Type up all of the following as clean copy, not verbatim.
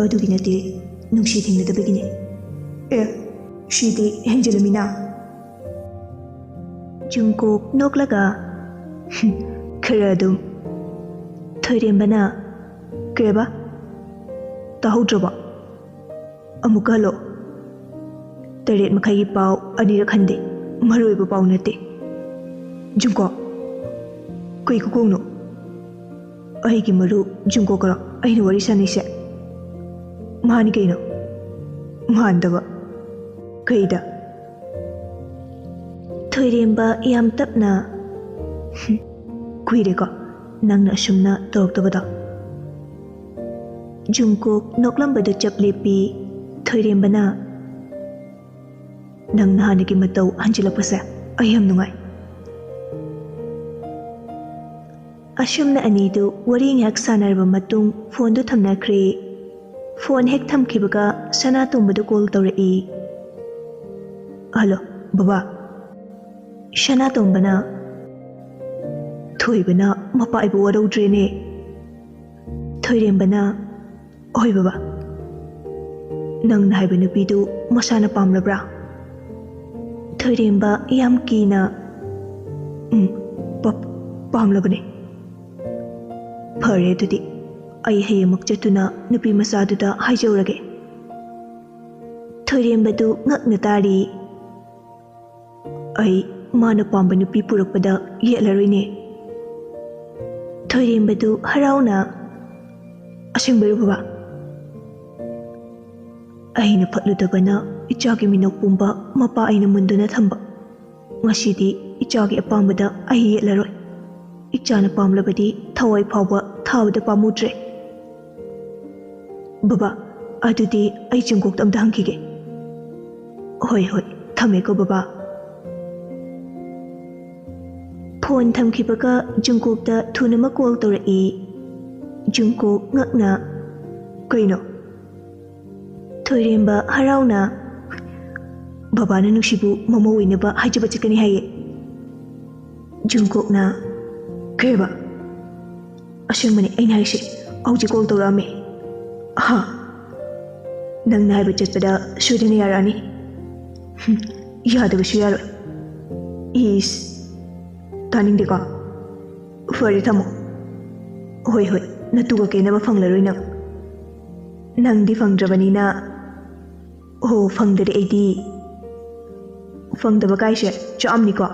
ꯑꯗꯨꯒꯤ ꯅꯠꯇꯦ ꯅꯨꯡꯁꯤ ꯊꯦꯡꯅꯗꯕꯒꯤꯅꯦ ꯁꯤꯗꯤ ꯍꯦꯟꯖꯤꯜꯂꯝꯃꯤꯅ ꯖꯨꯡꯀꯣꯛ ꯅꯣꯛꯂꯒ ꯈꯔ ꯑꯗꯨꯝ ꯊꯣꯏꯔꯦꯝꯕꯅ ꯀꯩꯕ ꯇꯥꯍꯧꯗ꯭ꯔꯕꯣ ꯑꯃꯨꯛꯀ ꯍꯜꯂꯣ 8 ꯃꯈꯥꯏꯒꯤ ꯄꯥꯎ ꯑꯅꯤꯔꯛ ꯍꯟꯗꯦ ꯃꯔꯨꯑꯣꯏꯕ ꯄꯥꯎ ꯅꯠꯇꯦ ꯖꯨꯡꯀꯣꯛ ꯀꯩ ꯈꯨꯀꯣꯡꯅꯣ ꯑꯩꯒꯤ ꯃꯔꯨꯞ ꯖꯨꯡꯀꯣꯛꯀꯔꯣ ꯑꯩꯅ ꯋꯥꯔꯤ ꯁꯥꯟꯅꯩꯁꯦ ꯃꯥꯅꯤ ꯀꯩꯅꯣ ꯃꯥꯟꯗꯕ ꯀꯩꯗ ꯊꯣꯏꯔꯦꯝꯕ ꯌꯥꯝ ꯇꯞꯅ ꯀꯨꯏꯔꯦꯀꯣ ꯅꯪꯅ ꯑꯁꯨꯝꯅ ꯇꯧꯔꯛꯇꯕꯗꯣ ꯖꯨꯡꯀꯣꯛ ꯅꯣꯛꯂꯝꯕꯗꯨ ꯆꯞ ꯂꯦꯞꯄꯤ ꯊꯣꯏꯔꯦꯝꯕꯅ ꯅꯪꯅ ꯍꯥꯟꯅꯒꯤ ꯃꯇꯧ ꯍꯟꯖꯤꯜꯂꯛꯄꯁꯦ ꯑꯩ ꯌꯥꯝ ꯅꯨꯡꯉꯥꯏ ꯑꯁꯨꯝꯅ ꯑꯅꯤꯗꯨ ꯋꯥꯔꯤ ꯉꯥꯏꯍꯥꯛ ꯁꯥꯟꯅꯔꯕ ꯃꯇꯨꯡ ꯐꯣꯟꯗꯨ ꯊꯝꯅꯈ꯭ꯔꯦ ꯐꯣꯟ ꯍꯦꯛ ꯊꯝꯈꯤꯕꯒ ꯁꯅꯥꯇꯣꯝꯕꯗꯨ ꯀꯣꯜ ꯇꯧꯔꯛꯏ ꯍꯜꯂꯣ ꯕꯕꯥ ꯁꯅꯥꯇꯣꯝꯕꯅ ꯊꯣꯏꯕꯅ ꯃꯄꯥ ꯑꯩꯕꯨ ꯋꯥꯔꯧꯗ꯭ꯔꯦꯅꯦ ꯊꯣꯏꯔꯦꯝꯕꯅ ꯍꯣꯏ ꯕꯕꯥ ꯅꯪꯅ ꯍꯥꯏꯕ ꯅꯨꯄꯤꯗꯨ ꯃꯁꯥꯅ ꯄꯥꯝꯂꯕ꯭ꯔꯥ ꯊꯣꯏꯔꯦꯝꯕ ꯌꯥꯝ ꯀꯤꯅ ꯄꯥꯝꯂꯕꯅꯦ ꯐꯔꯦ ꯑꯗꯨꯗꯤ ꯑꯩ ꯍꯌꯦꯡꯃꯛ ꯆꯠꯇꯨꯅ ꯅꯨꯄꯤ ꯃꯆꯥꯗꯨꯗ ꯍꯥꯏꯖꯧꯔꯒꯦ ꯊꯣꯏꯔꯦꯝꯕꯗꯨ ꯉꯛꯅ ꯇꯥꯔꯤ ꯑꯩ ꯃꯥꯅ ꯄꯥꯝꯕ ꯅꯨꯄꯤ ꯄꯨꯔꯛꯄꯗ ꯌꯦꯠꯂꯔꯣꯏꯅꯦ ꯊꯣꯏꯔꯦꯝꯕꯗꯨ ꯍꯔꯥꯎꯅ ꯑꯁꯦꯡꯕꯩꯔꯣ ꯕꯕꯥ ꯑꯩꯅ ꯐꯠꯂꯨꯗꯕꯅ ꯏꯆꯥꯒꯤ ꯃꯤꯅꯣꯛ ꯄꯨꯝꯕ ꯃꯄꯥ ꯑꯩꯅ ꯃꯨꯟꯗꯨꯅ ꯊꯝꯕ ꯉꯁꯤꯗꯤ ꯏꯆꯥꯒꯤ ꯑꯄꯥꯝꯕꯗ ꯑꯩ ꯌꯦꯠꯂꯔꯣꯏ ꯏꯆꯥꯅ ꯄꯥꯝꯂꯕꯗꯤ ꯊꯋꯥꯏ ꯐꯥꯎꯕ ꯊꯥꯕꯗ ꯄꯥꯝꯃꯨꯗ꯭ꯔꯦ ꯕꯕꯥ ꯑꯗꯨꯗꯤ ꯑꯩ ꯖꯨꯡꯀꯣꯛꯇ ꯑꯝꯇ ꯍꯪꯈꯤꯒꯦ ꯍꯣꯏ ꯍꯣꯏ ꯊꯝꯃꯦꯀꯣ ꯕꯕꯥ ꯐꯣꯟ ꯊꯝꯈꯤꯕꯒ ꯖꯨꯡꯀꯣꯛꯇ ꯊꯨꯅꯃꯛ ꯀꯣꯜ ꯇꯧꯔꯛꯏ ꯖꯨꯡꯀꯣꯛ ꯉꯛꯅ ꯀꯩꯅꯣ ꯊꯣꯏꯔꯦꯝꯕ ꯍꯔꯥꯎꯅ ꯕꯕꯥꯅ ꯅꯨꯡꯁꯤꯕꯨ ꯃꯃꯧ ꯑꯣꯏꯅꯕ ꯍꯥꯏꯖꯕ ꯆꯠꯀꯅꯤ ꯍꯥꯏꯌꯦ ꯖꯨꯡꯀꯣꯛꯅ ꯀꯩꯕ ꯑꯁꯦꯡꯕꯅꯤ ꯑꯩꯅ ꯍꯥꯏꯁꯦ ꯍꯧꯖꯤꯛ ꯀꯣꯜ ꯇꯧꯔꯛꯑꯝꯃꯦ ꯅꯪꯅ ꯍꯥꯏꯕ ꯆꯠꯄꯗ ꯁꯣꯏꯗꯅ ꯌꯥꯔꯛꯑꯅꯤ ꯌꯥꯗꯕꯁꯨ ꯌꯥꯔꯣꯏ ꯏꯁ ꯇꯥꯅꯤꯡꯗꯦꯀꯣ ꯐꯔꯦ ꯊꯝꯃꯣ ꯍꯣꯏ ꯍꯣꯏ ꯅꯇꯨꯒ ꯀꯦꯅꯕ ꯐꯪꯂꯔꯣꯏ ꯅꯪꯗꯤ ꯐꯪꯗ꯭ꯔꯕꯅꯤꯅ ꯍꯣ ꯐꯪꯗ꯭ꯔꯦ ꯑꯩꯗꯤ ꯐꯪꯗꯕ ꯀꯥꯏꯁꯦ ꯆꯥꯛꯑꯝꯅꯤꯀꯣ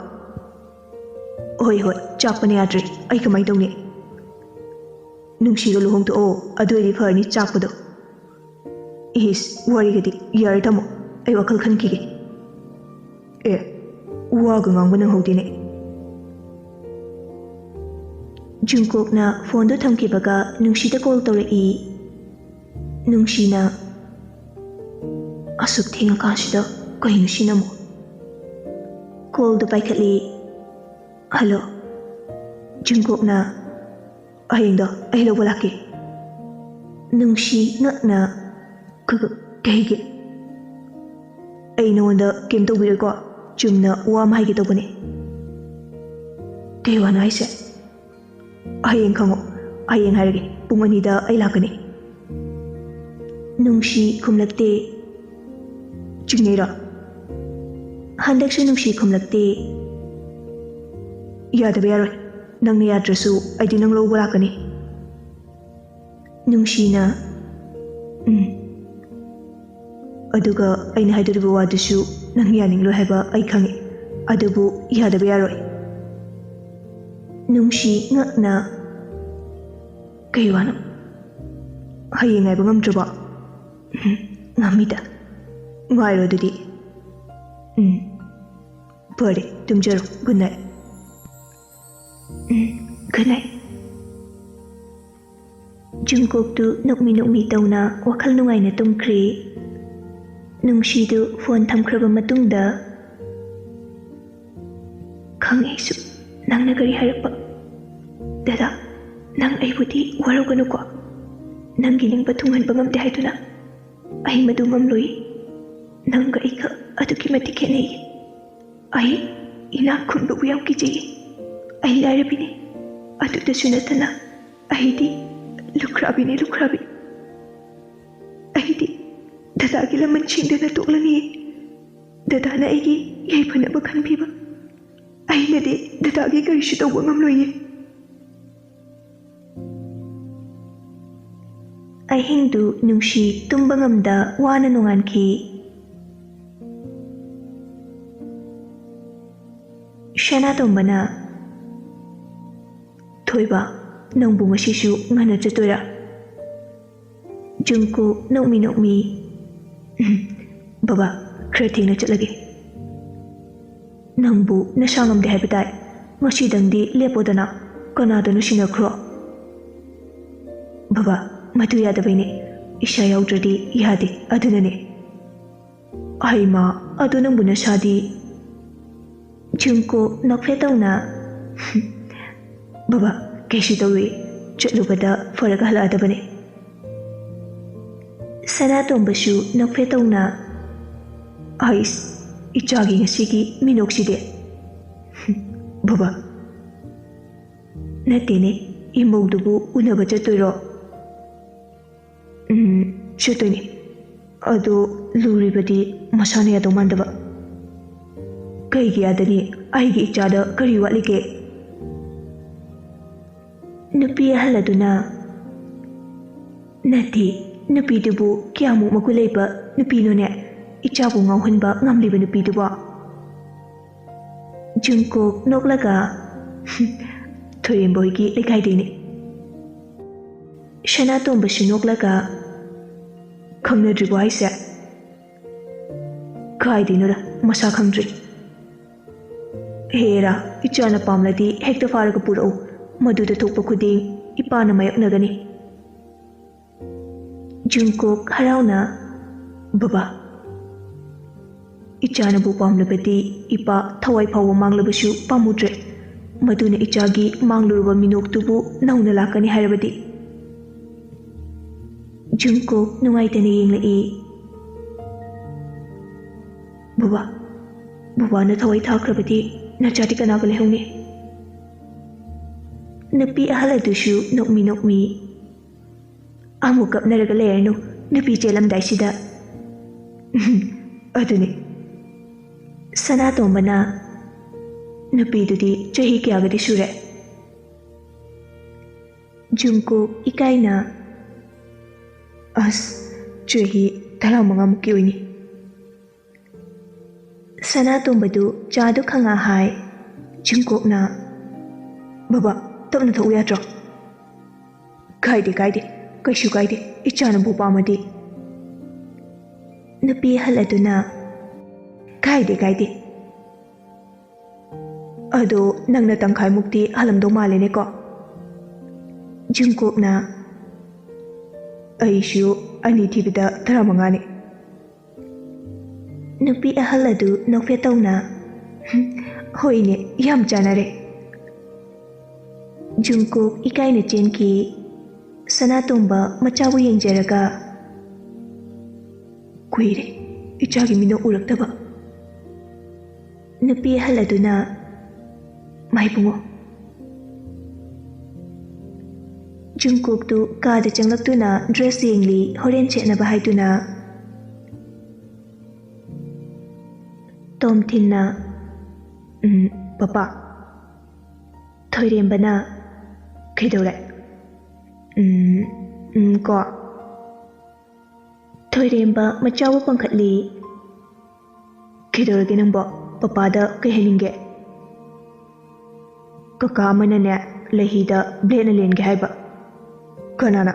ꯍꯣꯏ ꯍꯣꯏ ꯆꯥꯛꯄꯅ ꯌꯥꯗ꯭ꯔꯦ ꯑꯩ ꯀꯃꯥꯏꯅ ꯇꯧꯅꯤ ꯅꯨꯡꯁꯤꯒ ꯂꯨꯍꯣꯡꯊꯣꯛꯑꯣ ꯑꯗꯨ ꯑꯣꯏꯗꯤ ꯐꯔꯅꯤ ꯆꯥꯛꯄꯗꯣ ꯏꯁ ꯋꯥꯔꯤꯒꯗꯤ ꯌꯥꯔꯦ ꯊꯝꯃꯣ ꯑꯩ ꯋꯥꯈꯜ ꯈꯟꯈꯤꯒꯦ ꯋꯥꯒ ꯉꯥꯡꯕ ꯅꯪꯍꯧꯗꯦꯅꯦ ꯖꯨꯡꯀꯣꯛꯅ ꯐꯣꯟꯗꯨ ꯊꯝꯈꯤꯕꯒ ꯅꯨꯡꯁꯤꯗ ꯀꯣꯜ ꯇꯧꯔꯛꯏ ꯅꯨꯡꯁꯤꯅ ꯑꯁꯨꯛ ꯊꯦꯡꯉꯀꯥꯟꯁꯤꯗ ꯀꯩꯅꯣ ꯁꯤꯅ ꯑꯃꯨꯛ ꯀꯣꯜꯗꯨ ꯄꯥꯏꯈꯠꯂꯤ ꯍꯜꯂꯣ ꯖꯨꯡꯀꯣꯛꯅ ꯍꯌꯦꯡꯗꯣ ꯑꯩ ꯂꯧꯕ ꯂꯥꯛꯀꯦ ꯅꯨꯡꯁꯤ ꯉꯛꯅ ꯀꯩꯒꯤ ꯑꯩ ꯅꯉꯣꯟꯗ ꯀꯩꯝ ꯇꯧꯕꯤꯔꯣꯏꯀꯣ ꯆꯨꯝꯅ ꯋꯥ ꯑꯃ ꯍꯥꯏꯒꯦ ꯇꯧꯕꯅꯦ ꯀꯩ ꯋꯥꯅꯣ ꯍꯥꯏꯁꯦ ꯍꯌꯦꯡ ꯈꯪꯉꯣ ꯍꯌꯦꯡ ꯍꯥꯏꯔꯒꯦ ꯄꯨꯡ 2ꯗ ꯑꯩ ꯂꯥꯛꯀꯅꯤ ꯅꯨꯡꯁꯤ ꯈꯨꯝꯂꯛꯇꯦ ꯆꯤꯡꯅꯩꯔꯣ ꯍꯟꯗꯛꯁꯨ ꯅꯨꯡꯁꯤ ꯈꯨꯝꯂꯛꯇꯦ ꯌꯥꯗꯕ ꯌꯥꯔꯣꯏ ꯅꯪꯅ ꯌꯥꯗ꯭ꯔꯁꯨ ꯑꯩꯗꯤ ꯅꯪ ꯂꯧꯕ ꯂꯥꯛꯀꯅꯤ ꯅꯨꯡꯁꯤꯅ ꯑꯗꯨꯒ ꯑꯩꯅ ꯍꯥꯏꯗꯣꯔꯤꯕ ꯋꯥꯗꯨꯁꯨ ꯅꯪ ꯌꯥꯅꯤꯡꯂꯣꯏ ꯍꯥꯏꯕ ꯑꯩ ꯈꯪꯉꯦ ꯑꯗꯨꯕꯨ ꯌꯥꯗꯕ ꯌꯥꯔꯣꯏ ꯅꯨꯡꯁꯤ ꯉꯛꯅ ꯀꯩ ꯋꯥꯅꯣ ꯍꯌꯦꯡ ꯉꯥꯏꯕ ꯉꯝꯗ꯭ꯔꯕꯣ ꯉꯝꯃꯤꯗ ꯉꯥꯏꯔꯣ ꯑꯗꯨꯗꯤ ꯐꯔꯦ ꯇꯨꯝꯖꯔꯣ ꯒꯨꯗ ꯅꯥꯏꯠ ꯒꯨꯗ ꯅꯥꯏꯠ ꯖꯨꯡꯀꯣꯛꯇꯨ ꯅꯣꯛꯃꯤ ꯅꯣꯛꯃꯤ ꯇꯧꯅ ꯋꯥꯈꯜ ꯅꯨꯡꯉꯥꯏꯅ ꯇꯨꯝꯈ꯭ꯔꯦ ꯅꯨꯡꯁꯤꯗꯨ ꯐꯣꯟ ꯊꯝꯈ꯭ꯔꯕ ꯃꯇꯨꯡꯗ ꯈꯪꯉꯦ ꯑꯩꯁꯨ ꯅꯪꯅ ꯀꯔꯤ ꯍꯥꯏꯔꯛꯄ ꯗꯗꯥ ꯅꯪ ꯑꯩꯕꯨꯗꯤ ꯋꯥꯔꯧꯒꯅꯨꯀꯣ ꯅꯪꯒꯤ ꯅꯤꯡꯕ ꯊꯨꯡꯍꯟꯕ ꯉꯝꯗꯦ ꯍꯥꯏꯗꯨꯅ ꯑꯩ ꯃꯗꯨ ꯉꯝꯂꯣꯏ ꯅꯪꯒ ꯑꯩꯒ ꯑꯗꯨꯛꯀꯤ ꯃꯇꯤꯛ ꯈꯦꯠꯅꯩ ꯑꯩ ꯏꯅꯥꯛ ꯈꯨꯟꯕꯕꯨ ꯌꯥꯝ ꯀꯤꯖꯩ ꯑꯩ ꯂꯥꯏꯔꯕꯤꯅꯤ ꯑꯗꯨꯗꯁꯨ ꯅꯠꯇꯅ ꯑꯩꯗꯤ ꯂꯨꯈ꯭राꯕꯤꯅꯤ ꯂꯨꯈ꯭राꯕꯤ ꯗꯗꯥꯒꯤ ꯂꯃꯟ ꯁꯤꯡꯗꯅ ꯇꯣꯛꯂꯅꯤ ꯗꯗꯥꯅ ꯑꯩꯒꯤ ꯌꯥꯏꯐꯅꯕ ꯈꯟꯕꯤꯕ ꯑꯩꯅꯗꯤ ꯗꯗꯥꯒꯤ ꯀꯔꯤꯁꯨ ꯇꯧꯕ ꯉꯝꯂꯣꯏꯌꯦ ꯑꯍꯤꯡꯗꯨ ꯅꯨꯡꯁꯤ ꯇꯨꯝꯕ ꯉꯝꯗ ꯋꯥꯅ ꯅꯣꯡꯉꯥꯟꯈꯤ ꯁꯅꯥꯇꯣꯝꯕꯅ ꯊꯣꯏꯕ ꯅꯪꯕꯨ ꯉꯁꯤꯁꯨ ꯉꯟꯅ ꯆꯠꯇꯣꯏꯔꯥ ꯖꯨꯡꯀꯨ ꯅꯣꯛꯃꯤ ꯕꯕꯥ ꯈꯔ ꯊꯦꯡꯅ ꯆꯠꯂꯒꯦ ꯅꯪꯕꯨ ꯅꯁꯥ ꯉꯝꯗꯦ ꯍꯥꯏꯕ ꯇꯥꯏ ꯉꯁꯤꯗꯪꯗꯤ ꯂꯦꯞꯄꯣꯗꯅ ꯀꯅꯥꯗꯅꯣ ꯁꯤꯟꯅꯈ꯭ꯔꯣ ꯕꯕꯥ ꯃꯗꯨ ꯌꯥꯗꯕꯩꯅꯦ ꯏꯁꯥ ꯌꯥꯎꯗ꯭ꯔꯗꯤ ꯌꯥꯗꯦ ꯑꯗꯨꯅꯅꯦ ꯍꯩꯃꯥ ꯑꯗꯨ ꯅꯪꯕꯨ ꯅꯁꯥꯗꯤ ꯖꯨꯡꯀꯨ ꯅꯣꯛꯐꯦꯠ ꯇꯧꯅ ꯕꯕꯥ ꯀꯩꯁꯨ ꯇꯧꯔꯣꯏ ꯆꯠꯂꯨꯕꯗ ꯐꯔꯒ ꯍꯜꯂꯛꯑꯗꯕꯅꯦ ꯁꯅꯥꯇꯣꯝꯕꯁꯨ ꯅꯣꯛꯐꯦꯠ ꯇꯧꯅ ꯑꯩꯁ 이짝이 ngasi기 민옥시대 바바 나때네 이모두부 우나가 쳤더러 쳤더니 아도 루리바디 마사네 야도 만다바 그이기 아더니 아이기 이짜다 그리 와리게 누피 할라두나 나티 누피두부 키아무 마굴레이바 누피노네 이차부 ngauhanba ngamliba nupiduba Jungkook noklaga Thoiremboygi lekhaidini Sanatombasu noklaga Khangnadribo haise Kaidinora masa khangdri Hera ichana pamladi hekta faraga purau maduda thokpa khuding ipana mayaknagani Jungkook harauna Baba इचानबु पामलबदी इपा थवाई फाव मांगलबसु पामुद्रे मदुना इचागी मांगलुरबा मिनोक्तुबु नौना लाकनी हारबदी जुंको नुंगाइतने येंगलई बुबा बुबाना थवाई थाख्रबदी नचाटी कनागा लेहौने नपी अहलदुसु नोकमी आमु कपनरगा लेरनु नपी चेलमदाइसिदा अदुने सनातोंबना नुपीदुदी चही क्यागदी सुरे जुंको इकाइना अस चही तरामंगामुकी ओइनी सनातोंबदु चादु खंगा हाय जुंकोकना बाबा तपना थौ याद्रो काइदे कैसु काइदे इचानबु पामदी नुपी हलदुना कायदे अदो नंगना तंखाय मुक्ति हलमदो मालेने को जुंकोकना अइशु अनि थिबिदा तरामंगाने नुपी अहलदु नोफे तौना होइने याम चानरे जुंकोक इकाइने चेनकी सनातोंबा मचाबु येंजरगा कुइरे इचागी मिनो उरक्तबा नुपी हलदुना माइबुंगो जुंकोकतु कादा चंगलक्तुना ड्रेस येंगली होरेन चेनबा हाइतुना तोमथिनना पपा थोइरेंबना खैदौरे को थोइरेंबा मचाबु पंखतली खैदौरगे नंबो पपादा कहेनिंगे कका मनने लहीदा ब्लेन लेनगे हाइबा कनाना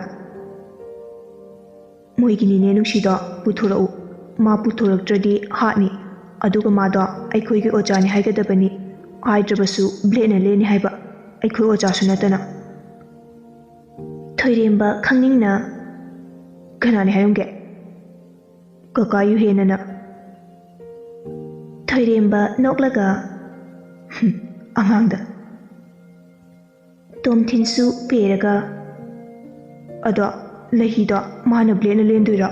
मोइगिनिने नुसिदा पुथोरउ मा पुथोरक्त्रदि हानि अदुगा मादा अइखोइगे ओजानि हाइगदबनि हाइद्रबसु ब्लेन लेनि हाइबा अइखोइ ओजासु नतना थोइरेंबा खंगनिंगना कनानि हायुंगे कका युहेनना थोइरेंबा नोकलगा अगांगदा तोमथिनसु पेरगा अदो लहीदा माना ब्लेन लेंदुरा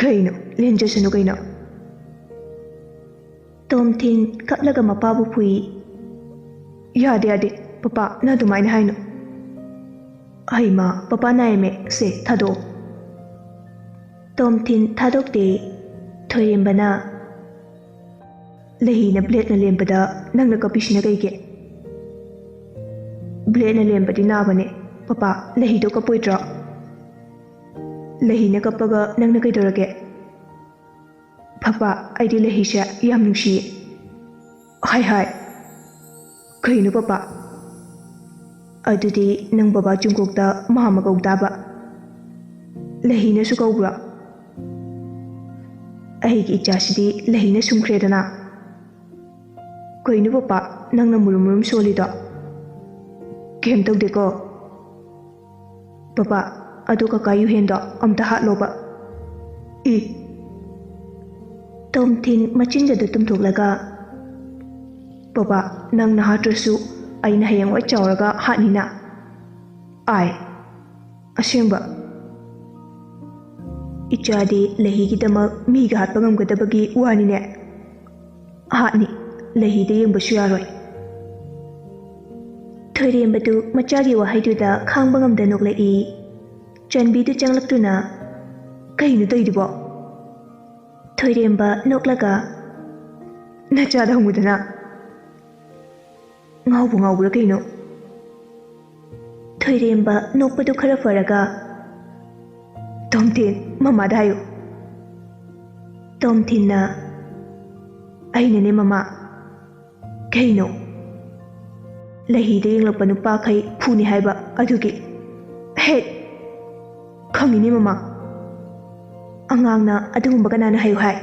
कइनो लेंजसनु कइनो तोमथिन कपलगा मपाबु फुई यादे पपा ना दुमाइना हाइनो हइमा पपा नायमे से थादो ꯇꯣꯝꯊꯤꯟ ꯊꯥꯗꯣꯛꯇꯦ. ꯊꯣꯏꯔꯦꯝꯕꯅ ꯂꯩꯍꯤꯅ ꯕ꯭ꯂꯦꯗꯅ ꯂꯦꯟꯕꯗ ꯅꯪꯅ ꯀꯞꯄꯤꯁꯤꯅ ꯀꯩꯒꯤ? ꯕ꯭ꯂꯦꯗꯅ ꯂꯦꯟꯕꯗꯤ ꯅꯥꯕꯅꯦ. ꯄꯄꯥ, ꯂꯩꯍꯤꯗꯣ ꯀꯞꯄꯣꯏꯗ꯭ꯔꯣ? ꯂꯩꯍꯤꯅ ꯀꯞꯄꯒ ꯅꯪꯅ ꯀꯩꯗꯧꯔꯒꯦ? ꯄꯄꯥ, ꯑꯩꯗꯤ ꯂꯩꯍꯤꯁꯦ ꯌꯥꯝ ꯅꯨꯡꯁꯤꯌꯦ. ꯍꯥꯏ. ꯀꯩꯅꯣ ꯄꯄꯥ? ꯑꯗꯨꯗꯤ ꯅꯪ ꯕꯕꯥ ꯖꯨꯡꯀꯣꯛꯇ ꯃꯥꯝꯃ ꯀꯧ ꯇꯥꯕ. ꯂꯩꯍꯤꯅꯁꯨ ꯀꯧꯕ꯭ꯔꯣ? ꯑꯩꯒꯤ ꯏꯆꯥꯁꯤꯗꯤ ꯂꯩꯍꯤꯅ ꯁꯨꯝꯈ꯭ꯔꯦꯗꯅ. ꯀꯩꯅꯣ ꯄꯄꯥ, ꯅꯪꯅ ꯃꯨꯔꯨꯝ ꯃꯨꯔꯨꯝ ꯁꯣꯜꯂꯤꯗꯣ? ꯀꯩꯝ ꯇꯧꯗꯦꯀꯣ. ꯄꯄꯥ, ꯑꯗꯨ ꯀꯀꯥ ꯌꯨꯍꯦꯟꯗꯣ ꯑꯝꯇ ꯍꯥꯠꯂꯣꯕ. ꯇꯣꯝꯊꯤꯟ ꯃꯆꯤꯟꯒꯗꯨ ꯇꯨꯝꯊꯣꯛꯂꯒ ꯄꯄꯥ, ꯅꯪꯅ ꯍꯥꯠꯇ꯭ꯔꯁꯨ ꯑꯩꯅ ꯍꯌꯦꯡꯋꯥꯏ ꯆꯥꯎꯔꯒ ꯍꯥꯠꯅꯤꯅ. ꯑꯁꯦꯡꯕ? ꯏꯆꯥꯗꯤ ꯂꯩꯍꯤꯒꯤꯗꯃꯛ ꯃꯤꯒ ꯍꯥꯠꯄ ꯉꯝꯒꯗꯕꯒꯤ ꯋꯥꯅꯤꯅꯦ. ꯍꯥꯠꯅꯤ. ꯂꯩꯍꯤꯗ ꯌꯦꯡꯕꯁꯨ ꯌꯥꯔꯣꯏ. ꯊꯣꯏꯔꯦꯝꯕꯗꯨ ꯃꯆꯥꯒꯤ ꯋꯥꯍꯩꯗꯨꯗ ꯈꯥꯡꯕ ꯉꯝꯗ ꯅꯣꯛꯂꯛꯏ. ꯆꯟꯕꯤꯗꯨ ꯆꯪꯂꯛꯇꯨꯅ ꯀꯩꯅꯣ ꯇꯧꯔꯤꯗꯨꯕꯣ? ꯊꯣꯏꯔꯦꯝꯕ ꯅꯣꯛꯂꯒ ꯅꯆꯥꯗ ꯍꯪꯉꯨꯗꯅ. ꯉꯥꯎꯕ꯭ꯔꯥ ꯀꯩꯅꯣ? ꯊꯣꯏꯔꯦꯝꯕ ꯅꯣꯛꯄꯗꯨ ꯈꯔ ꯐꯔꯒ ꯇꯣꯝꯊꯤꯟ, ꯃꯃꯥꯗ ꯍꯥꯏꯌꯨ. ꯇꯣꯝꯊꯤꯟꯅ ꯑꯩꯅꯅꯦ ꯃꯃꯥ. ꯀꯩꯅꯣ? ꯂꯩꯍꯤꯗ ꯌꯦꯡꯂꯛꯄ ꯅꯨꯄꯥꯈꯩ ꯐꯨꯅꯤ ꯍꯥꯏꯕ ꯑꯗꯨꯒꯤ. ꯍꯦꯠ! ꯈꯪꯉꯤꯅꯦ ꯃꯃꯥ. ꯑꯉꯥꯡꯅ ꯑꯗꯨꯒꯨꯝꯕ ꯀꯅꯥꯅ ꯍꯥꯏꯌꯨ ꯍꯥꯏ?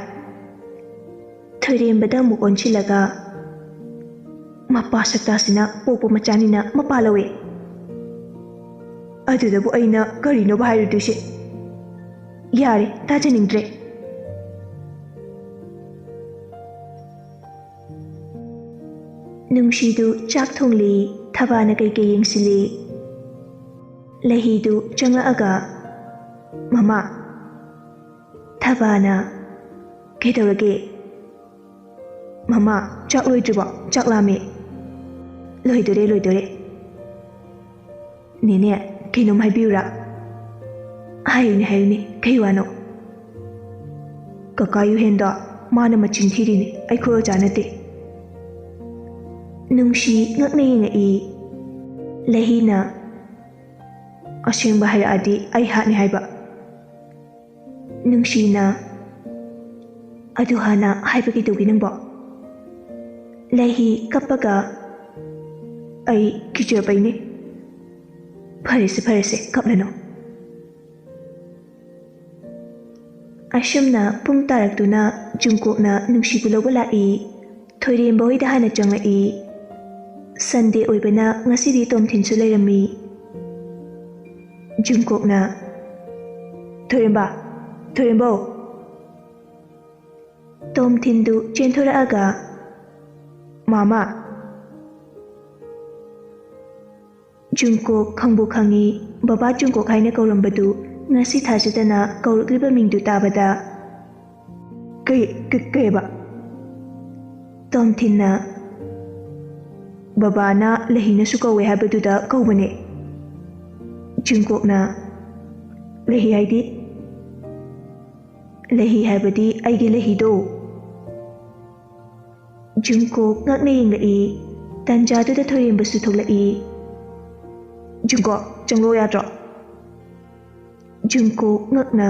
ꯊꯣꯏꯔꯦꯝꯕꯗ ꯑꯃꯨꯛ ꯑꯣꯟꯁꯤꯜꯂꯒ ꯃꯄꯥ ꯁꯛꯇꯥꯁꯤꯅ ꯄꯣꯛꯄ ꯃꯆꯥꯅꯤꯅ ꯃꯄꯥ ꯂꯧꯋꯦ. ꯑꯗꯨꯗꯕꯨ ꯑꯩꯅ ꯀꯔꯤꯅꯣꯕ ꯍꯥꯏꯔꯨꯗꯣꯏꯁꯦ? ꯌꯥꯔꯦ, ꯇꯥꯖꯅꯤꯡꯗ꯭ꯔꯦ. ꯅꯨꯡꯁꯤꯗꯨ ꯆꯥꯛ ꯊꯣꯡꯂꯤ. ꯊꯕꯥꯅ ꯀꯩꯀꯩ ꯌꯦꯡꯁꯤꯜꯂꯤ. ꯂꯩꯍꯤꯗꯨ ꯆꯪꯂꯛꯑꯒ ꯃꯃꯥ. ꯊꯕꯥꯅ ꯀꯩꯗꯧꯔꯒꯦ? ꯃꯃꯥ, ꯆꯥꯛ ꯂꯣꯏꯗ꯭ꯔꯤꯕꯣ? ꯆꯥꯛ ꯂꯥꯝꯃꯦ. ꯂꯣꯏꯗꯣꯔꯦ. ꯅꯦꯅꯦ, ꯀꯩꯅꯣꯝ ꯍꯥꯏꯕꯤꯌꯨꯔꯥ? ꯍꯥꯏꯌꯨꯅꯦ. ꯀꯩ ꯋꯥꯅꯣ? ꯀꯀꯥ ꯌꯨꯍꯦꯟꯗꯣ ꯃꯥꯅ ꯃꯆꯤꯟ ꯊꯤꯔꯤꯅꯤ. ꯑꯩꯈꯣꯏ ꯑꯣꯖꯥ ꯅꯠꯇꯦ. ꯅꯨꯡꯁꯤ ꯉꯛꯅ ꯌꯦꯡꯉꯛꯏ. ꯂꯩꯍꯤꯅ ꯑꯁꯦꯡꯕ ꯍꯥꯏꯔꯛꯑꯗꯤ ꯑꯩ ꯍꯥꯠꯅꯤ ꯍꯥꯏꯕ. ꯅꯨꯡꯁꯤꯅ ꯑꯗꯨ ꯍꯥꯟꯅ ꯍꯥꯏꯕ ꯀꯩꯗꯧꯒꯦ ꯅꯪꯕꯣ? ꯂꯩꯍꯤ ꯀꯞꯄꯒ ꯑꯩ ꯀꯤꯖꯕꯩꯅꯦ. ꯐꯔꯦꯁꯦ, ꯀꯞꯂꯅꯨ. ꯑꯁꯨꯝꯅ ꯄꯨꯡ ꯇꯥꯔꯛꯇꯨꯅ ꯖꯨꯡꯀꯣꯛꯅ ꯅꯨꯡꯁꯤꯕꯨ ꯂꯧꯕ ꯂꯥꯛꯏ. ꯊꯣꯏꯔꯦꯝꯕ ꯍꯣꯏꯗ ꯍꯥꯟꯅ ꯆꯪꯂꯛꯏ. ꯁꯟꯗꯦ ꯑꯣꯏꯕꯅ ꯉꯁꯤꯗꯤ ꯇꯣꯝꯊꯤꯟꯁꯨ ꯂꯩꯔꯝꯃꯤ. ꯖꯨꯡꯀꯣꯛꯅ ꯊꯣꯏꯔꯦꯝꯕꯧ. ꯇꯣꯝꯊꯤꯟꯗꯨ ꯆꯦꯟꯊꯣꯔꯛꯑꯒ ꯃꯥꯃꯥ. ꯖꯨꯡꯀꯣꯛ ꯈꯪꯕꯨ ꯈꯪꯉꯤ. ꯕꯕꯥ ꯖꯨꯡꯀꯣꯛ ꯍꯥꯏꯅ ꯀꯧꯔꯝꯕꯗꯨ ꯉꯁꯤ ꯊꯥꯖꯗꯅ ꯀꯧꯔꯛꯂꯤꯕ ꯃꯤꯡꯗꯨ ꯇꯥꯕꯗ ꯀꯩꯕ? ꯇꯣꯝꯊꯤꯟꯅ ꯕꯕꯥꯅ ꯂꯩꯍꯤꯅꯁꯨ ꯀꯧꯋꯦ ꯍꯥꯏꯕꯗꯨꯗ ꯀꯧꯕꯅꯦ. ꯖꯨꯡꯀꯣꯛꯅ ꯂꯩꯍꯤ ꯍꯥꯏꯗꯤ? ꯂꯩꯍꯤ ꯍꯥꯏꯕꯗꯤ ꯑꯩꯒꯤ ꯂꯩꯍꯤꯗꯣ. ꯖꯨꯡꯀꯣꯛ ꯉꯛꯅ ꯌꯦꯡꯂꯛꯏ. ꯇꯟꯖꯥꯗꯨꯗ ꯊꯣꯏꯔꯦꯝꯕꯁꯨ ꯊꯣꯛꯂꯛꯏ. ꯖꯨꯡꯀꯣꯛ, ꯆꯪꯂꯛꯑꯣ ꯌꯥꯗ꯭ꯔꯣ? ꯖꯨꯡꯀꯣꯛ ꯉꯛꯅ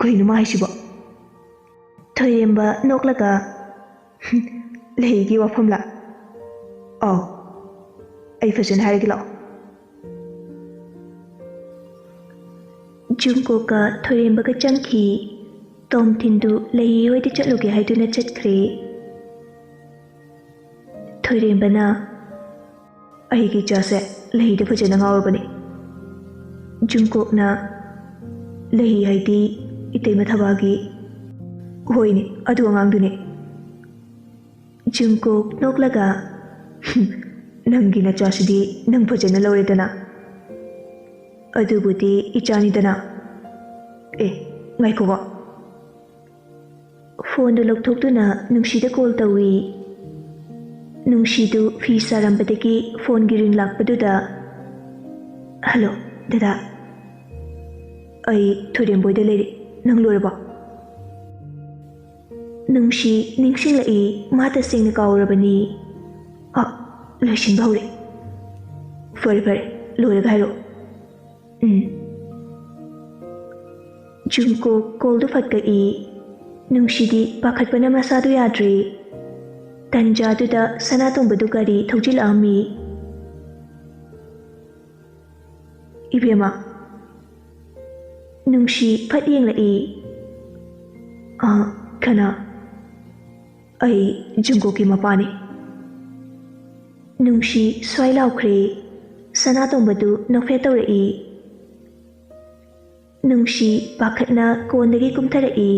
ꯀꯩꯅꯣ ꯃꯥ ꯍꯥꯏꯁꯤꯕꯣ? ꯊꯣꯏꯔꯦꯝꯕ ꯅꯣꯛꯂꯒ ꯂꯩꯍꯤꯒꯤ ꯋꯥꯐꯝꯂꯥ? ꯑꯧ. ꯑꯩ ꯐꯖꯅ ꯍꯥꯏꯔꯒꯦ ꯂꯥꯛꯑꯣ. ꯖꯨꯡꯀꯣꯛꯀ ꯊꯣꯏꯔꯦꯝꯕꯒ ꯆꯪꯈꯤ. ꯇꯣꯝꯊꯤꯟꯗꯨ ꯂꯩꯍꯤ ꯍꯣꯏꯗ ꯆꯠꯂꯨꯒꯦ ꯍꯥꯏꯗꯨꯅ ꯆꯠꯈ꯭ꯔꯦ. ꯊꯣꯏꯔꯦꯝꯕꯅ ꯑꯩꯒꯤ ꯏꯆꯥꯁꯦ ꯂꯩꯍꯤꯗ ꯐꯖꯅ ꯉꯥꯎꯔꯕꯅꯤ. ꯖꯨꯡꯀꯣꯛꯅ ꯂꯩꯍꯤ ꯍꯥꯏꯗꯤ ꯏꯇꯩꯃ ꯊꯕꯥꯒꯤ. ꯍꯣꯏꯅꯦ, ꯑꯗꯨ ꯑꯉꯥꯡꯗꯨꯅꯦ. ꯖꯨꯡꯀꯣꯛ ꯅꯣꯛꯂꯒ ꯅꯪꯒꯤ ꯅꯆꯥꯁꯤꯗꯤ ꯅꯪ ꯐꯖꯅ ꯂꯧꯔꯦꯗꯅ. ꯑꯗꯨꯕꯨꯗꯤ ꯏꯆꯥꯅꯤꯗꯅ. ꯉꯥꯏꯈꯣꯀꯣ. ꯐꯣꯟꯗꯨ ꯂꯧꯊꯣꯛꯇꯨꯅ ꯅꯨꯡꯁꯤꯗ ꯀꯣꯜ ꯇꯧꯏ. ꯅꯨꯡꯁꯤꯗꯨ ꯐꯤ ꯁꯥꯔꯝꯕꯗꯒꯤ ꯐꯣꯟꯒꯤ ꯔꯤꯡ ꯂꯥꯛꯄꯗꯨꯗ ꯍꯜꯂꯣ ꯗꯗꯥ. ꯑꯩ ꯊꯣꯏꯔꯦꯝꯕꯣꯏꯗ ꯂꯩꯔꯤ. ꯅꯪ ꯂꯣꯏꯔꯕ? ꯅꯨꯡꯁꯤ ꯅꯤꯡꯁꯤꯡꯂꯛꯏ ꯃꯥ ꯇꯁꯦꯡꯅ ꯀꯥꯎꯔꯕꯅꯤ꯫ ꯂꯣꯏꯁꯤꯟꯕ ꯍꯧꯔꯦ꯫ ꯐꯔꯦ ꯐꯔꯦ, ꯂꯣꯏꯔꯒ ꯍꯥꯏꯔꯛꯑꯣ꯫ ꯖꯨꯡꯀꯣꯛ ꯀꯣꯜꯗꯨ ꯐꯠꯀꯛꯏ꯫ ꯅꯨꯡꯁꯤꯗꯤ ꯄꯥꯈꯠꯄꯅ ꯃꯁꯥꯗꯨ ꯌꯥꯗ꯭ꯔꯦ꯫ ꯇꯟꯖꯥꯗꯨꯗ ꯁꯅꯥꯇꯣꯝꯕꯗꯨ ꯒꯥꯔꯤ ꯊꯧꯖꯤꯜꯂꯛꯑꯝꯃꯤ꯫ ꯏꯕꯦꯝꯃ, ꯅꯨꯡꯁꯤ ꯐꯠ ꯌꯦꯡꯂꯛꯏ꯫ ꯀꯅꯥ? ꯑꯩ ꯖꯨꯡꯀꯣꯛꯀꯤ ꯃꯄꯥꯅꯤ꯫ ꯅꯨꯡꯁꯤ ꯁ꯭ꯋꯥꯏ ꯂꯥꯎꯈ꯭ꯔꯦ꯫ ꯁꯅꯥꯇꯣꯝꯕꯗꯨ ꯅꯣꯛꯐꯦꯠ ꯇꯧꯔꯛꯏ꯫ ꯅꯨꯡꯁꯤ ꯄꯥꯈꯠꯅ ꯀꯣꯟꯗꯒꯤ ꯀꯨꯝꯊꯔꯛꯏ,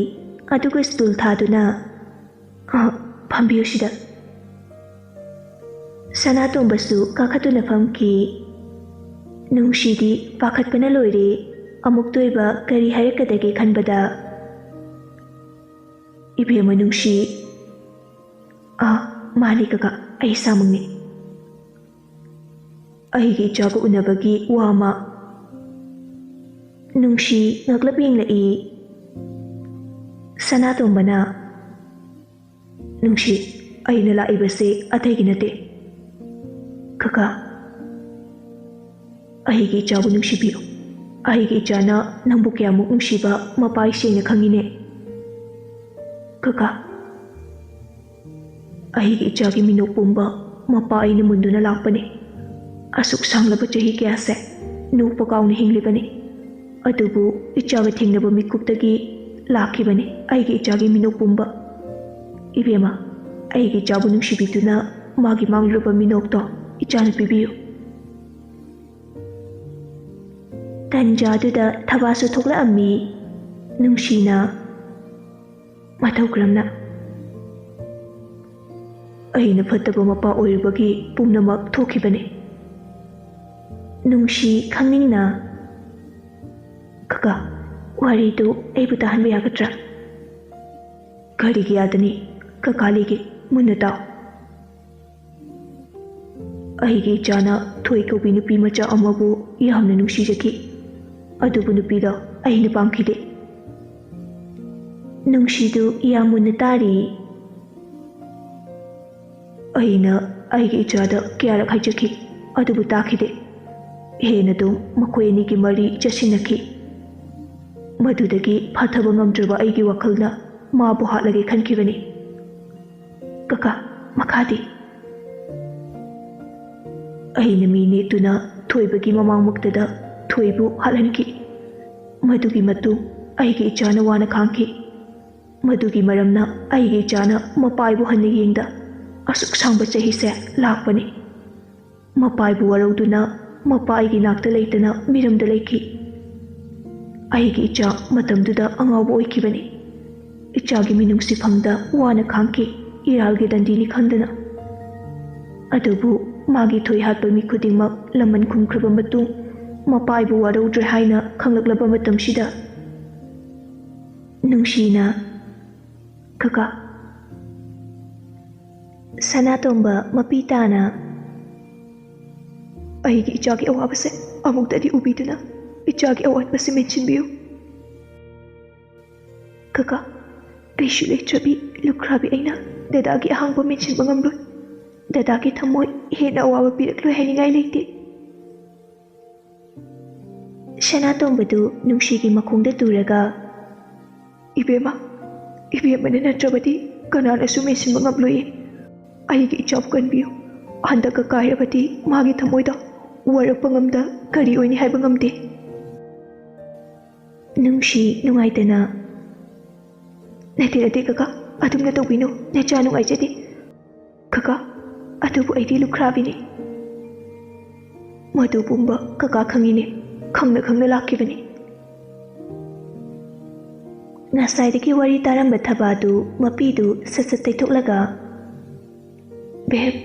ꯑꯗꯨꯒ ꯁ꯭ꯇꯨꯜ ꯊꯥꯗꯨꯅ ꯐꯝꯕꯤꯌꯨ ꯁꯤꯗ꯫ ꯁꯅꯥꯇꯣꯝꯕꯁꯨ ꯀꯥꯈꯠꯇꯨꯅ ꯐꯝꯈꯤ꯫ ꯅꯨꯡꯁꯤꯗꯤ ꯄꯥꯈꯠꯄꯅ ꯂꯣꯏꯔꯦ, ꯑꯃꯨꯛꯇꯣꯏꯕ ꯀꯔꯤ ꯍꯥꯏꯔꯛꯀꯗꯒꯦ ꯈꯟꯕꯗ꯫ ꯏꯕꯦꯝꯃ ꯅꯨꯡꯁꯤ, ꯃꯥꯅꯤ ꯀꯀꯥ, ꯑꯩ ꯏꯁꯥꯃꯛꯅꯤ꯫ ꯑꯩꯒꯤ ꯏꯆꯥꯒ ꯎꯅꯕꯒꯤ ꯋꯥ ꯑꯃ꯫ ꯅꯨꯡꯁꯤ ꯉꯛꯂꯞ ꯌꯦꯡꯂꯛꯏ꯫ ꯁꯅꯥꯇꯣꯝꯕꯅ ꯅꯨꯡꯁꯤ, ꯑꯩꯅ ꯂꯥꯛꯏꯕꯁꯦ ꯑꯇꯩꯒꯤ ꯅꯠꯇꯦ꯫ ꯀꯀꯥ, ꯑꯩꯒꯤ ꯏꯆꯥꯕꯨ ꯅꯨꯡꯁꯤꯕꯤꯌꯨ꯫ ꯑꯩꯒꯤ ꯏꯆꯥꯅ ꯅꯪꯕꯨ ꯀꯌꯥꯃꯨꯛ ꯅꯨꯡꯁꯤꯕ ꯃꯄꯥ ꯏꯁꯦꯡꯅ ꯈꯪꯉꯤꯅꯦ꯫ ꯀꯀꯥ, ꯑꯩꯒꯤ ꯏꯆꯥꯒꯤ ꯃꯤꯅꯣꯛ ꯄꯨꯝꯕ ꯃꯄꯥ ꯑꯩꯅ ꯃꯨꯟꯗꯨꯅ ꯂꯥꯛꯄꯅꯤ꯫ ꯑꯁꯨꯛ ꯁꯥꯡꯂꯕ ꯆꯍꯤ ꯀꯌꯥꯁꯦ ꯅꯣꯛꯄ ꯀꯥꯎꯅ ꯍꯤꯡꯂꯤꯕꯅꯤ꯫ ꯑꯗꯨꯕꯨ ꯏꯆꯥꯒ ꯊꯦꯡꯅꯕ ꯃꯤꯀꯨꯞꯇꯒꯤ ꯂꯥꯛꯈꯤꯕꯅꯤ ꯑꯩꯒꯤ ꯏꯆꯥꯒꯤ ꯃꯤꯅꯣꯛ ꯄꯨꯝꯕ꯫ ꯏꯕꯦꯝꯃ, ꯑꯩꯒꯤ ꯏꯆꯥꯕꯨ ꯅꯨꯡꯁꯤꯕꯤꯗꯨꯅ ꯃꯥꯒꯤ ꯃꯥꯡꯂꯨꯔꯕ ꯃꯤꯅꯣꯛꯇꯣ ꯏꯆꯥꯅ ꯄꯤꯕꯤꯌꯨ꯫ ꯇꯟꯖꯥꯗꯨꯗ ꯊꯕꯥꯁꯨ ꯊꯣꯛꯂꯛꯑꯝꯃꯤ꯫ ꯅꯨꯡꯁꯤꯅ ꯃꯇꯧ ꯀꯔꯝꯅ? ꯑꯩꯅ ꯐꯠꯇꯕ ꯃꯄꯥ ꯑꯣꯏꯔꯨꯕꯒꯤ ꯄꯨꯝꯅꯃꯛ ꯊꯣꯛꯈꯤꯕꯅꯤ꯫ ꯅꯨꯡꯁꯤ ꯈꯪꯅꯤꯡꯅ ꯀꯀꯥ, ꯋꯥꯔꯤꯗꯨ ꯑꯩꯕꯨ ꯇꯥꯍꯟꯕ ꯌꯥꯒꯗ꯭ꯔꯥ? ꯀꯔꯤꯒꯤ ꯌꯥꯗꯅꯤ? ꯀꯀꯥ ꯂꯤꯒꯦ, ꯃꯨꯟꯅ ꯇꯥꯎ꯫ ꯑꯩꯒꯤ ꯏꯆꯥꯅ ꯊꯣꯏ ꯀꯧꯕꯤ ꯅꯨꯄꯤ ꯃꯆꯥ ꯑꯃꯕꯨ ꯌꯥꯝꯅ ꯅꯨꯡꯁꯤꯖꯈꯤ꯫ ꯑꯗꯨꯕꯨ ꯅꯨꯄꯤꯗꯣ ꯑꯩꯅ ꯄꯥꯝꯈꯤꯗꯦ꯫ ꯅꯨꯡꯁꯤꯗꯨ ꯌꯥꯝ ꯃꯨꯟꯅ ꯇꯥꯔꯤ꯫ ꯑꯩꯅ ꯑꯩꯒꯤ ꯏꯆꯥꯗ ꯀꯌꯥꯔꯛ ꯍꯥꯏꯖꯈꯤ, ꯑꯗꯨꯕꯨ ꯇꯥꯈꯤꯗꯦ꯫ ꯍꯦꯟꯅ ꯑꯗꯨꯝ ꯃꯈꯣꯏ ꯑꯅꯤꯒꯤ ꯃꯔꯤ ꯆꯠꯁꯤꯟꯅꯈꯤ꯫ ꯃꯗꯨꯗꯒꯤ ꯐꯥꯊꯕ ꯉꯝꯗ꯭ꯔꯕ ꯑꯩꯒꯤ ꯋꯥꯈꯜꯅ ꯃꯥꯕꯨ ꯍꯥꯠꯂꯒꯦ ꯈꯟꯈꯤꯕꯅꯤ꯫ ꯀꯀꯥ, ꯃꯈꯥꯗꯤ? ꯑꯩꯅ ꯃꯤ ꯅꯦꯛꯇꯨꯅ ꯊꯣꯏꯕꯒꯤ ꯃꯃꯥꯡꯃꯛꯇꯗ ꯊꯣꯏꯕꯨ ꯍꯥꯠꯍꯟꯈꯤ꯫ ꯃꯗꯨꯒꯤ ꯃꯇꯨꯡ ꯑꯩꯒꯤ ꯏꯆꯥꯅ ꯋꯥꯅ ꯈꯥꯡꯈꯤ꯫ ꯃꯗꯨꯒꯤ ꯃꯔꯝꯅ ꯑꯩꯒꯤ ꯏꯆꯥꯅ ꯃꯄꯥꯏꯕꯨ ꯍꯟꯅ ꯌꯦꯡꯗ ꯑꯁꯨꯛ ꯁꯥꯡꯕ ꯆꯍꯤꯁꯦ ꯂꯥꯛꯄꯅꯤ꯫ ꯃꯄꯥꯏꯕꯨ ꯋꯥꯔꯧꯗꯨꯅ ꯃꯄꯥ ꯑꯩꯒꯤ ꯅꯥꯛꯇ ꯂꯩꯇꯅ ꯃꯤꯔꯝꯗ ꯂꯩꯈꯤ꯫ ꯑꯩꯒꯤ ꯏꯆꯥ ꯃꯇꯝꯗꯨꯗ ꯑꯉꯥꯎꯕ ꯑꯣꯏꯈꯤꯕꯅꯤ꯫ ꯏꯆꯥꯒꯤ ꯃꯤꯅꯨꯡꯁꯤ ꯐꯪꯗ ꯋꯥꯅ ꯈꯥꯡꯈꯤ, ꯏꯔꯥꯜꯒꯤ ꯗꯟꯗꯤꯅꯤ ꯈꯪꯗꯅ꯫ ꯑꯗꯨꯕꯨ ꯃꯥꯒꯤ ꯊꯣꯏ ꯍꯥꯠꯄ ꯃꯤ ꯈꯨꯗꯤꯡꯃꯛ ꯂꯃꯟ ꯈꯨꯝꯈ꯭ꯔꯕ ꯃꯇꯨꯡ ꯃꯄꯥꯏꯕꯨ ꯋꯥꯔꯧꯗ꯭ꯔꯦ ꯍꯥꯏꯅ ꯈꯪꯂꯛꯂꯕ ꯃꯇꯝꯁꯤꯗ ꯅꯨꯡꯁꯤꯅ ꯀꯀꯥ, ꯁꯅꯥꯇꯣꯝꯕ ꯃꯄꯤ ꯇꯥꯅ ꯑꯩꯒꯤ ꯏꯆꯥꯒꯤ ꯑꯋꯥꯕꯁꯦ ꯑꯃꯨꯛꯇꯗꯤ ꯎꯕꯤꯗꯨꯅ ꯏꯆꯥꯒꯤ ꯑꯋꯥꯠꯄꯁꯦ ꯃꯦꯟꯁꯤꯟꯕꯤꯌꯨ꯫ ꯀꯀꯥ, ꯀꯩꯁꯨ ꯂꯩꯇ꯭ꯔꯕꯤ ꯂꯨꯈ꯭ꯔꯥꯕꯤ ꯑꯩꯅ ꯗꯗꯥꯒꯤ ꯑꯍꯥꯡꯕ ꯃꯦꯟꯁꯤꯟꯕ ꯉꯝꯂꯣꯏ꯫ ꯗꯗꯥꯒꯤ ꯊꯃꯣꯏ ꯍꯦꯟꯅ ꯑꯋꯥꯕ ꯄꯤꯔꯛꯂꯣꯏ ꯍꯥꯏꯅꯤꯡꯉꯥꯏ ꯂꯩꯇꯦ꯫ ꯁꯅꯥꯇꯣꯝꯕꯗꯨ ꯅꯨꯡꯁꯤꯒꯤ ꯃꯈꯣꯡꯗ ꯇꯨꯔꯒ ꯏꯕꯦꯝꯃ, ꯏꯕꯦꯝꯃꯅ ꯅꯠꯇ꯭ꯔꯕꯗꯤ ꯀꯅꯥꯅꯁꯨ ꯃꯦꯟꯁꯤꯟꯕ ꯉꯝꯂꯣꯏꯌꯦ꯫ ꯑꯩꯒꯤ ꯏꯆꯥꯕꯨ ꯀꯟꯕꯤꯌꯨ꯫ ꯍꯟꯗꯛꯀ ꯀꯥꯏꯔꯕꯗꯤ ꯃꯥꯒꯤ ꯊꯃꯣꯏꯗ ꯋꯥꯔꯛꯄ ꯉꯝꯗ ꯀꯔꯤ ꯑꯣꯏꯅꯤ ꯍꯥꯏꯕ ꯉꯝꯗꯦ꯫ ꯅꯨꯡꯁꯤ ꯅꯨꯡꯉꯥꯏꯇꯅ ꯅꯠꯇꯦ ꯀꯀꯥ, ꯑꯗꯨꯝꯅ ꯇꯧꯕꯤꯅꯨ, ꯅꯆꯥ ꯅꯨꯡꯉꯥꯏꯖꯗꯦ꯫ ꯀꯀꯥ, ꯑꯗꯨꯕꯨ ꯑꯩꯗꯤ ꯂꯨꯈ꯭ꯔꯥꯕꯤꯅꯤ꯫ ꯃꯗꯨ ꯄꯨꯝꯕ ꯀꯀꯥ ꯈꯪꯉꯤꯅꯦ, ꯈꯪꯅ ꯈꯪꯅ ꯂꯥꯛꯈꯤꯕꯅꯤ꯫ ꯉꯁꯥꯏꯗꯒꯤ ꯋꯥꯔꯤ ꯇꯥꯔꯝꯕ ꯊꯕꯥꯗꯨ ꯃꯄꯤꯗꯨ ꯁꯠ ꯁꯠ ꯇꯩꯊꯣꯛꯂꯒ ꯕꯦꯕ,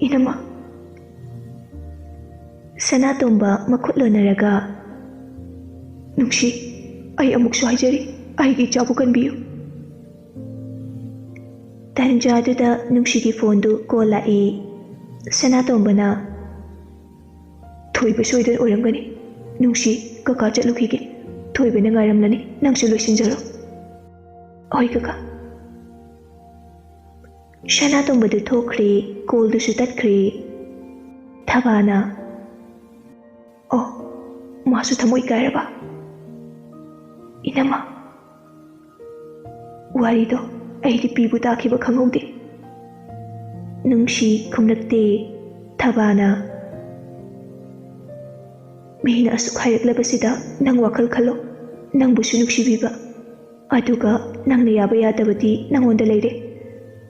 ꯏꯅꯝꯃ꯫ ꯁꯅꯥꯇꯣꯝꯕ ꯃꯈꯨꯠ ꯂꯣꯟꯅꯔꯒ ꯅꯨꯡꯁꯤ, ꯑꯩ ꯑꯃꯨꯛꯁꯨ ꯍꯥꯏꯖꯔꯤ, ꯑꯩꯒꯤ ꯏꯆꯥꯕꯨ ꯀꯟꯕꯤꯌꯨ꯫ ꯇꯟꯖꯥꯗꯨꯗ ꯅꯨꯡꯁꯤꯒꯤ ꯐꯣꯟꯗꯨ ꯀꯣꯜ ꯂꯥꯛꯏ꯫ ꯁꯅꯥꯇꯣꯝꯕꯅ ꯊꯣꯏꯕ ꯁꯣꯏꯗꯅ ꯑꯣꯏꯔꯝꯒꯅꯤ꯫ ꯅꯨꯡꯁꯤ, ꯀꯀꯥ ꯆꯠꯂꯨꯈꯤꯒꯦ꯫ ꯊꯣꯏꯕꯅ ꯉꯥꯏꯔꯝꯂꯅꯤ ꯅꯪꯁꯨ ꯂꯣꯏꯁꯤꯟꯖꯔꯣ ꯍꯣꯏ ꯀꯀꯥ ꯁꯅꯥꯇꯣꯝꯕꯗꯨ ꯊꯣꯛꯈ꯭ꯔꯦ ꯀꯣꯜꯗꯨꯁꯨ ꯇꯠꯈ꯭ꯔꯦ ꯊꯕꯥꯅ ꯑꯣ ꯃꯥꯁꯨ ꯊꯃꯣꯏ ꯀꯥꯏꯔꯕ ꯏꯅꯝꯃ ꯋꯥꯔꯤꯗꯣ ꯑꯩꯗꯤ ꯄꯤꯕꯨ ꯇꯥꯈꯤꯕ ꯈꯪꯍꯧꯗꯦ ꯅꯨꯡꯁꯤ ꯈꯨꯝꯂꯛꯇꯦ ꯊꯕꯥꯅ ꯃꯤꯅ ꯑꯁꯨꯛ ꯍꯥꯏꯔꯛꯂꯕꯁꯤꯗ ꯅꯪ ꯋꯥꯈꯜ ꯈꯜꯂꯣ ꯅꯪꯕꯨꯁꯨ ꯅꯨꯡꯁꯤꯕꯤꯕ ꯑꯗꯨꯒ ꯅꯪꯅ ꯌꯥꯕ ꯌꯥꯗꯕꯗꯤ ꯅꯪꯉꯣꯟꯗ ꯂꯩꯔꯦ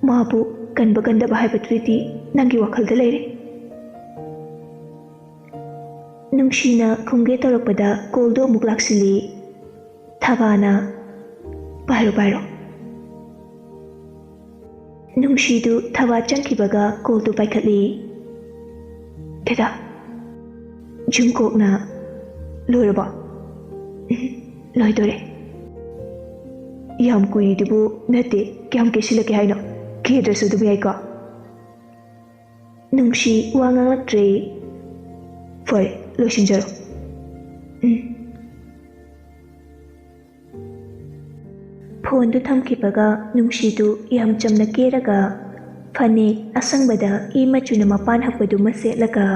ꯃꯥꯕꯨ ꯀꯟꯕ ꯀꯟꯗꯕ ꯍꯥꯏꯕꯗꯨꯗꯤ ꯅꯪꯒꯤ ꯋꯥꯈꯜꯗ ꯂꯩꯔꯦ ꯅꯨꯡꯁꯤꯅ ꯈꯨꯝꯒꯦ ꯇꯧꯔꯛꯄꯗ ꯀꯣꯜꯗꯣ ꯑꯃꯨꯛ ꯂꯥꯛꯁꯤꯜꯂꯤ ꯊꯕꯥꯅ ꯄꯥꯏꯔꯣ ꯅꯨꯡꯁꯤꯗꯨ ꯊꯕꯥ ꯆꯪꯈꯤꯕꯒ ꯀꯣꯜꯗꯨ ꯄꯥꯏꯈꯠꯂꯤ ꯗꯦꯗꯥ ꯖꯨꯡꯀꯣꯛꯅ ꯂꯣꯏꯔꯕꯣ ꯂꯣꯏꯗꯣꯔꯦ ꯌꯥꯝ ꯀꯨꯏꯔꯤꯗꯨꯕꯨ ꯅꯠꯇꯦ ꯀꯌꯥꯝ ꯀꯦꯁꯤꯜꯂꯛꯀꯦ ꯍꯥꯏꯅꯣ ꯀꯦꯗ꯭ꯔꯁꯨ ꯑꯗꯨꯝ ꯌꯥꯏꯀꯣ ꯅꯨꯡꯁꯤ ꯋꯥ ꯉꯥꯡꯂꯛꯇ꯭ꯔꯦ ꯐꯔꯦ ꯂꯣꯏꯁꯤꯟꯖꯔꯣ ꯐꯣꯟꯗꯨ ꯊꯝꯈꯤꯕꯒ ꯅꯨꯡꯁꯤꯗꯨ ꯌꯥꯝ ꯆꯝꯅ ꯀꯦꯔꯒ ꯐꯅꯦꯛ ꯑꯁꯪꯕꯗ ꯏ ꯃꯆꯨꯅ ꯃꯄꯥꯟ ꯍꯛꯄꯗꯨꯃ ꯁꯦꯠꯂꯒ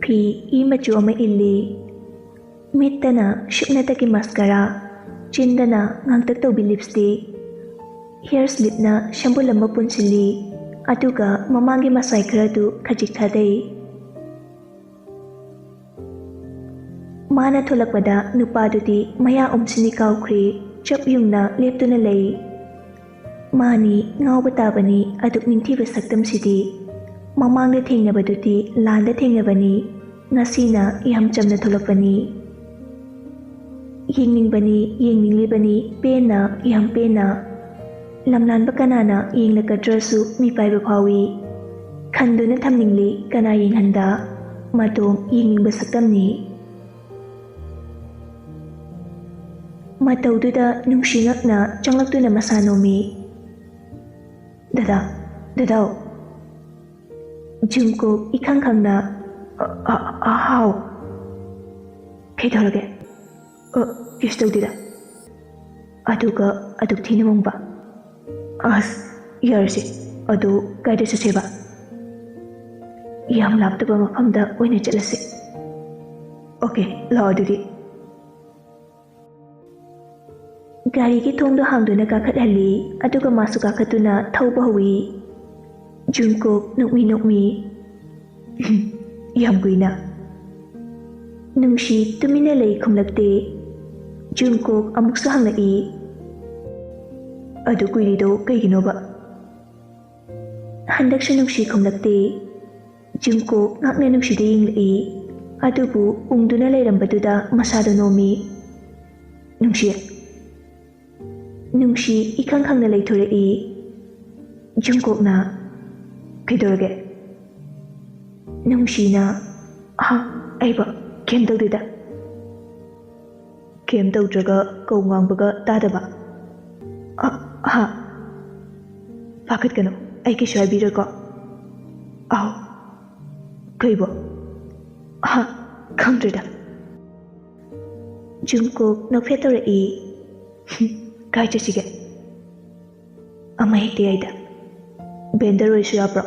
ꯐꯤ ꯏ ꯃꯆꯨ ꯑꯃ ꯏꯜꯂꯤ ꯃꯤꯠꯇꯅ ꯁꯨꯞꯅꯇꯒꯤ ꯃꯁꯀꯔꯥ ꯆꯤꯟꯗꯅ ꯉꯥꯡꯇꯛ ꯇꯧꯕꯤ ꯂꯤꯞꯁꯇꯤꯛ ꯍꯤꯌꯔ ꯁ꯭ꯂꯤꯞꯅ ꯁꯝꯕꯨꯜ ꯑꯃ ꯄꯨꯟꯁꯤꯜꯂꯤ ꯑꯗꯨꯒ ꯃꯃꯥꯡꯒꯤ ꯃꯁꯥꯏ ꯈꯔꯗꯨ ꯈꯖꯤꯛ ꯊꯥꯗꯩ ꯃꯥꯅ ꯊꯣꯛꯂꯛꯄꯗ ꯅꯨꯄꯥꯗꯨꯗꯤ ꯃꯌꯥ ꯎꯝꯁꯤꯟꯗꯤ ꯀꯥꯎꯈ꯭ꯔꯦ ꯆꯞ ꯌꯨꯡꯅ ꯂꯦꯞꯇꯨꯅ ꯂꯩ ꯃꯥꯅꯤ ꯉꯥꯎꯕ ꯇꯥꯕꯅꯤ ꯑꯗꯨꯛ ꯅꯤꯡꯊꯤꯕ ꯁꯛꯇꯝꯁꯤꯗꯤ ꯃꯃꯥꯡꯗ ꯊꯦꯡꯅꯕꯗꯨꯗꯤ ꯂꯥꯟꯗ ꯊꯦꯡꯅꯕꯅꯤ ꯉꯁꯤꯅ ꯌꯥꯝ ꯆꯝꯅ ꯊꯣꯛꯂꯛꯄꯅꯤ ꯌꯦꯡꯅꯤꯡꯕꯅꯤ ꯌꯦꯡꯅꯤꯡꯂꯤꯕꯅꯤ ꯄꯦꯟꯅ ꯌꯥꯝ ꯄꯦꯟꯅ ꯂꯝꯂꯥꯟꯕ ꯀꯅꯥꯅ ꯌꯦꯡꯂꯛꯀꯗ꯭ꯔꯁꯨ ꯃꯤꯄꯥꯏꯕ ꯐꯥꯎꯏ ꯈꯟꯗꯨꯅ ꯊꯝꯅꯤꯡꯂꯤ ꯀꯅꯥ ꯌꯦꯡꯍꯟꯗ ꯃꯇꯣꯝ ꯌꯦꯡꯅꯤꯡꯕ ꯁꯛꯇꯝꯅꯤ ꯃꯇꯧꯗꯨꯗ ꯅꯨꯡꯁꯤ ꯉꯛꯅ ꯆꯪꯂꯛꯇꯨꯅ ꯃꯁꯥ ꯅꯣꯝꯃꯤ ꯗꯗꯥꯎ ꯖꯨꯡꯀꯣꯛ ꯏꯈꯪ ꯈꯪꯅ ꯍꯥꯎ ꯀꯩꯗꯧꯔꯒꯦ ꯀꯩꯁꯨ ꯇꯧꯗꯦꯗ ꯑꯗꯨꯒ ꯑꯗꯨꯛ ꯊꯤꯅ ꯃꯪꯕ ꯑꯁ ꯌꯥꯔꯁꯤ ꯑꯗꯨ ꯀꯥꯏꯗ ꯆꯠꯁꯦꯕ ꯌꯥꯝ ꯂꯥꯞꯇꯕ ꯃꯐꯝꯗ ꯑꯣꯏꯅ ꯆꯠꯂꯁꯤ ꯑꯣꯀꯦ ꯂꯥꯛꯑꯣ ꯑꯗꯨꯗꯤ ꯒꯥꯔꯤꯒꯤ ꯊꯣꯡꯗꯣ ꯍꯥꯡꯗꯨꯅ ꯀꯥꯈꯠꯍꯜꯂꯤ ꯑꯗꯨꯒ ꯃꯥꯁꯨ ꯀꯥꯈꯠꯇꯨꯅ ꯊꯧꯕ ꯍꯧꯏ ꯖꯨꯡꯀꯣꯛ ꯅꯣꯛꯃꯤ ꯌꯥꯝ ꯀꯨꯏꯅ ꯅꯨꯡꯁꯤ ꯇꯨꯃꯤꯟꯅ ꯂꯩ ꯈꯨꯝꯂꯛꯇꯦ ꯖꯨꯡꯀꯣꯛ ꯑꯃꯨꯛꯁꯨ ꯍꯪꯂꯛꯏ ꯑꯗꯨ ꯀꯨꯏꯔꯤꯗꯣ ꯀꯩꯒꯤꯅꯣꯕ ꯍꯟꯗꯛꯁꯨ ꯅꯨꯡꯁꯤ ꯈꯨꯝꯂꯛꯇꯦ ꯖꯨꯡꯀꯣꯛ ꯉꯥꯛꯅ ꯅꯨꯡꯁꯤꯗ ꯌꯦꯡꯂꯛꯏ ꯑꯗꯨꯕꯨ ꯎꯪꯗꯨꯅ ꯂꯩꯔꯝꯕꯗꯨꯗ ꯃꯁꯥꯗꯣ ꯅꯣꯝꯃꯤ ꯅꯨꯡꯁꯤ ꯏꯈꯪ ꯈꯪꯅ ꯂꯩꯊꯣꯔꯛꯏ ꯖꯨꯡꯀꯣꯛꯅ ꯀꯩꯗꯧꯔꯒꯦ ꯅꯨꯡꯁꯤꯅ ꯑꯩꯕ ꯀꯩꯝ ꯇꯧꯗꯦꯗ ꯀꯩꯝ ꯇꯧꯗ꯭ꯔꯒ ꯀꯧ ꯉꯥꯡꯕꯒ ꯇꯥꯗꯕ ꯄꯥꯈꯠꯀꯅꯨ ꯑꯩ ꯀꯩꯁꯨ ꯍꯥꯏꯕꯤꯔꯣꯏꯀꯣ ꯑꯥꯎ ꯀꯩꯕꯣ ꯈꯪꯗ꯭ꯔꯦꯗ ꯖꯨꯡꯀꯣꯛ ꯅꯣꯛꯐꯦꯠ ꯇꯧꯔꯛꯏ ꯀꯥꯏ ꯆꯠꯁꯤꯒꯦ ꯑꯃ ꯍꯦꯛꯇ ꯌꯥꯏꯗ ꯕꯦꯟꯗꯔ ꯑꯣꯏꯔꯁꯨ ꯌꯥꯕ꯭ꯔꯣ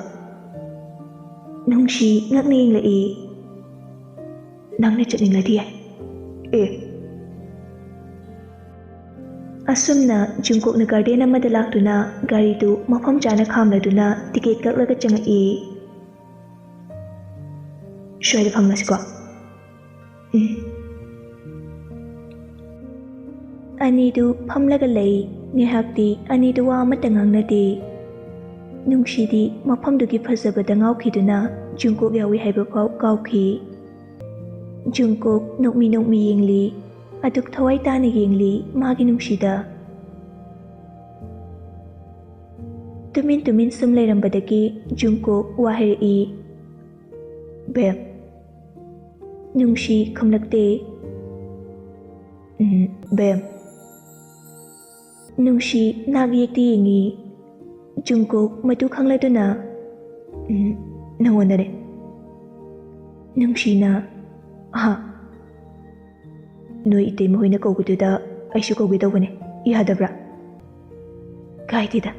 ꯅꯨꯡꯁꯤ ꯉꯛꯅ ꯌꯦꯡꯂꯛꯏ ꯅꯪꯅ ꯆꯠꯅꯤꯡꯂꯗꯤ ꯌꯥꯏ ꯑꯁꯨꯝꯅ ꯖꯨꯡꯀꯣꯛꯅ ꯒꯥꯔꯗꯦꯟ ꯑꯃꯗ ꯂꯥꯛꯇꯨꯅ ꯒꯥꯔꯤꯗꯨ ꯃꯐꯝ ꯆꯥꯅ ꯈꯥꯝꯂꯗꯨꯅ ꯇꯤꯀꯦꯠ ꯀꯛꯂꯒ ꯆꯪꯉꯛꯏ ꯁ꯭ꯋꯥꯏꯗ ꯐꯪꯂꯁꯤꯀꯣ ꯑꯅꯤꯗꯨ ꯐꯝꯂꯒ ꯂꯩ ꯉꯥꯏꯍꯥꯛꯇꯤ ꯑꯅꯤꯗꯨ ꯋꯥ ꯑꯃꯠꯇ ꯉꯥꯡꯅꯗꯦ ꯅꯨꯡꯁꯤꯗꯤ ꯃꯐꯝꯗꯨꯒꯤ ꯐꯖꯕꯗ ꯉꯥꯎꯈꯤꯗꯨꯅ ꯖꯨꯡꯀꯣꯛ ꯌꯥꯎꯏ ꯍꯥꯏꯕ ꯐꯥꯎ ꯀꯥꯎꯈꯤ ꯖꯨꯡꯀꯣꯛ ꯅꯣꯛꯃꯤ ꯌꯦꯡꯂꯤ ꯑꯗꯨꯛ ꯊꯋꯥꯏ ꯇꯥꯅ ꯌꯦꯡꯂꯤ ꯃꯥꯒꯤ ꯅꯨꯡꯁꯤꯗ ꯇꯨꯃꯤꯟ ꯁꯨꯝ ꯂꯩꯔꯝꯕꯗꯒꯤ ꯖꯨꯡꯀꯣꯛ ꯋꯥ ꯍꯥꯏꯔꯛꯏ ꯕꯦꯝ ꯅꯨꯡꯁꯤ ꯈꯨꯝꯂꯛꯇꯦ ꯕꯦꯝ ꯅꯨꯡꯁꯤ ꯅꯥꯛ ꯌꯦꯛꯇ ꯌꯦꯡꯉꯤ ꯖꯨꯡꯀꯣꯛ ꯃꯗꯨ ꯈꯪꯂꯗꯨꯅ ꯅꯪꯉꯣꯟꯗꯅꯦ ꯅꯨꯡꯁꯤꯅ ꯅꯣꯏ ꯏꯇꯩꯃ ꯍꯣꯏꯅ ꯀꯧꯕꯗꯨꯗ ꯑꯩꯁꯨ ꯀꯧꯒꯦ ꯇꯧꯕꯅꯦ, ꯌꯥꯗꯕ꯭ꯔꯥ? ꯀꯥꯏꯗꯦꯗ.